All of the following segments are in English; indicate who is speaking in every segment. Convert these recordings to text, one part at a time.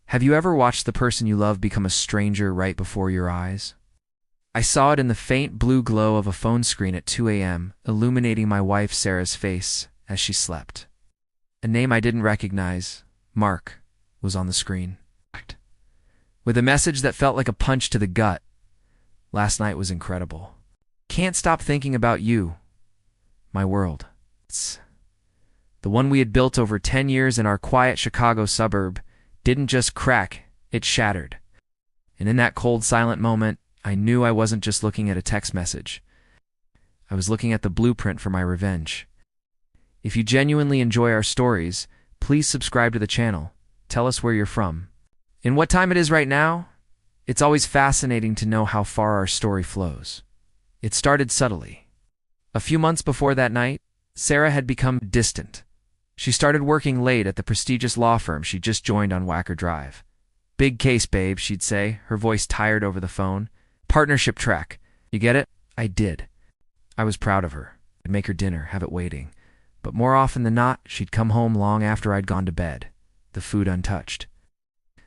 Speaker 1: Have you ever watched the person you love become a stranger right before your eyes? I saw it in the faint blue glow of a phone screen at 2 a.m., illuminating my wife Sarah's face as she slept. A name I didn't recognize, Mark, was on the screen. With a message that felt like a punch to the gut. Last night was incredible. Can't stop thinking about you, my world. It's the one we had built over 10 years in our quiet Chicago suburb didn't just crack, it shattered. And in that cold, silent moment, I knew I wasn't just looking at a text message. I was looking at the blueprint for my revenge. If you genuinely enjoy our stories, please subscribe to the channel. Tell us where you're from. In what time it is right now, it's always fascinating to know how far our story flows. It started subtly. A few months before that night, Sarah had become distant. She started working late at the prestigious law firm she just joined on Wacker Drive. Big case, babe, she'd say, her voice tired over the phone. Partnership track. You get it? I did. I was proud of her. I'd make her dinner, have it waiting. But more often than not, she'd come home long after I'd gone to bed, the food untouched.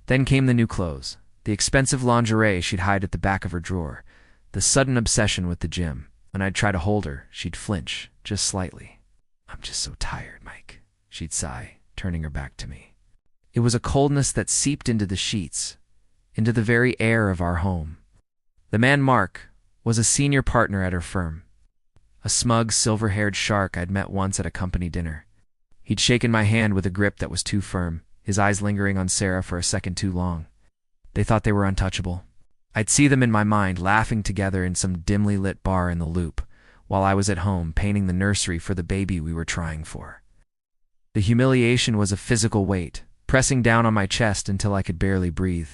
Speaker 1: Then came the new clothes, the expensive lingerie she'd hide at the back of her drawer, the sudden obsession with the gym. When I'd try to hold her, she'd flinch, just slightly. I'm just so tired, Mike, she'd sigh, turning her back to me. It was a coldness that seeped into the sheets, into the very air of our home. The man, Mark, was a senior partner at her firm. A smug, silver-haired shark I'd met once at a company dinner. He'd shaken my hand with a grip that was too firm, his eyes lingering on Sarah for a second too long. They thought they were untouchable. I'd see them in my mind laughing together in some dimly lit bar in the Loop, while I was at home painting the nursery for the baby we were trying for. The humiliation was a physical weight, pressing down on my chest until I could barely breathe.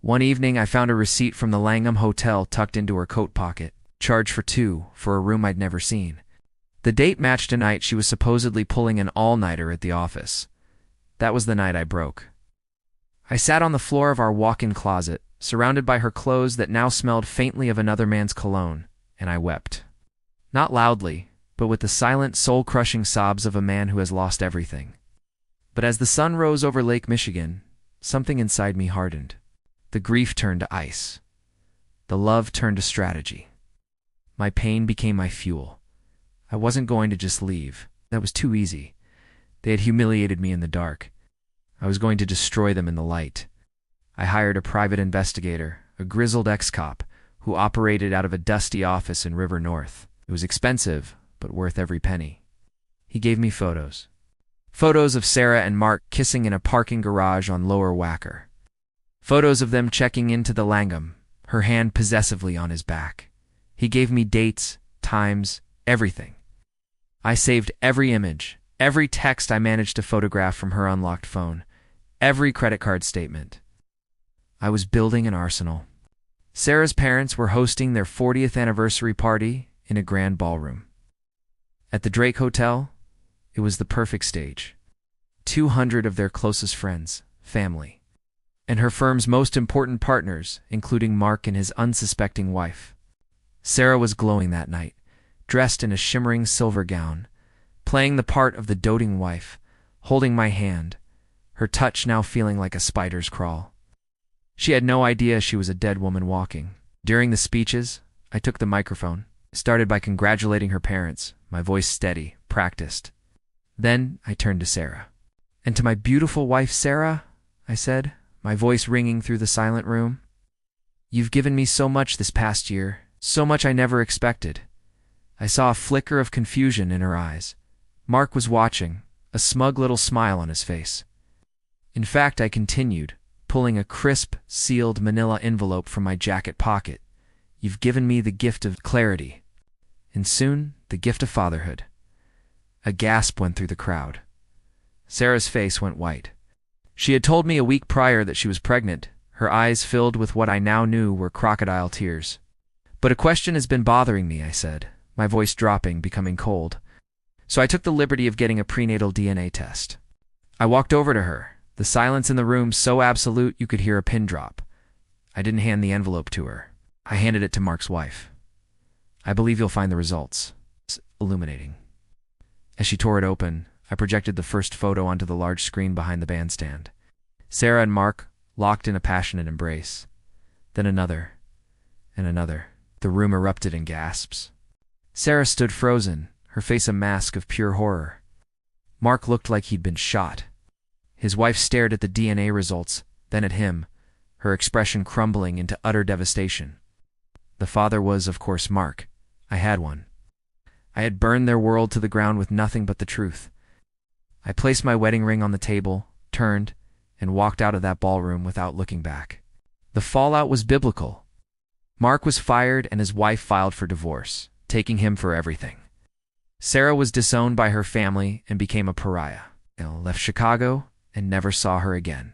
Speaker 1: One evening, I found a receipt from the Langham Hotel tucked into her coat pocket, charged for two, for a room I'd never seen. The date matched a night she was supposedly pulling an all-nighter at the office. That was the night I broke. I sat on the floor of our walk-in closet, surrounded by her clothes that now smelled faintly of another man's cologne, and I wept. Not loudly, but with the silent, soul-crushing sobs of a man who has lost everything. But as the sun rose over Lake Michigan, something inside me hardened. The grief turned to ice. The love turned to strategy. My pain became my fuel. I wasn't going to just leave. That was too easy. They had humiliated me in the dark. I was going to destroy them in the light. I hired a private investigator, a grizzled ex-cop, who operated out of a dusty office in River North. It was expensive, but worth every penny. He gave me photos. Photos of Sarah and Mark kissing in a parking garage on Lower Wacker. Photos of them checking into the Langham, her hand possessively on his back. He gave me dates, times, everything. I saved every image, every text I managed to photograph from her unlocked phone, every credit card statement. I was building an arsenal. Sarah's parents were hosting their 40th anniversary party in a grand ballroom. At the Drake Hotel, it was the perfect stage. 200 of their closest friends, family, and her firm's most important partners, including Mark and his unsuspecting wife. Sarah was glowing that night, dressed in a shimmering silver gown, playing the part of the doting wife, holding my hand, her touch now feeling like a spider's crawl. She had no idea she was a dead woman walking. During the speeches, I took the microphone, started by congratulating her parents, my voice steady, practiced. Then I turned to Sarah. "And to my beautiful wife, Sarah," I said, my voice ringing through the silent room. "You've given me so much this past year, so much I never expected." I saw a flicker of confusion in her eyes. Mark was watching, a smug little smile on his face. In fact, I continued, pulling a crisp, sealed manila envelope from my jacket pocket. "You've given me the gift of clarity, and soon the gift of fatherhood." A gasp went through the crowd. Sarah's face went white. She had told me a week prior that she was pregnant, her eyes filled with what I now knew were crocodile tears. "But a question has been bothering me," I said, my voice dropping, becoming cold. So I took the liberty of getting a prenatal DNA test. I walked over to her, the silence in the room so absolute you could hear a pin drop. I didn't hand the envelope to her. I handed it to Mark's wife. "I believe you'll find the results." It's illuminating. As she tore it open, I projected the first photo onto the large screen behind the bandstand. Sarah and Mark, locked in a passionate embrace. Then another, and another. The room erupted in gasps. Sarah stood frozen, her face a mask of pure horror. Mark looked like he'd been shot. His wife stared at the DNA results, then at him, her expression crumbling into utter devastation. The father was, of course, Mark. I had one. I had burned their world to the ground with nothing but the truth. I placed my wedding ring on the table, turned, and walked out of that ballroom without looking back. The fallout was biblical. Mark was fired and his wife filed for divorce, taking him for everything. Sarah was disowned by her family and became a pariah. Left Chicago and never saw her again.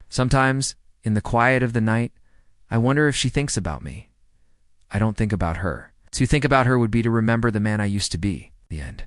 Speaker 1: Sometimes, in the quiet of the night, I wonder if she thinks about me. I don't think about her. To think about her would be to remember the man I used to be. The end.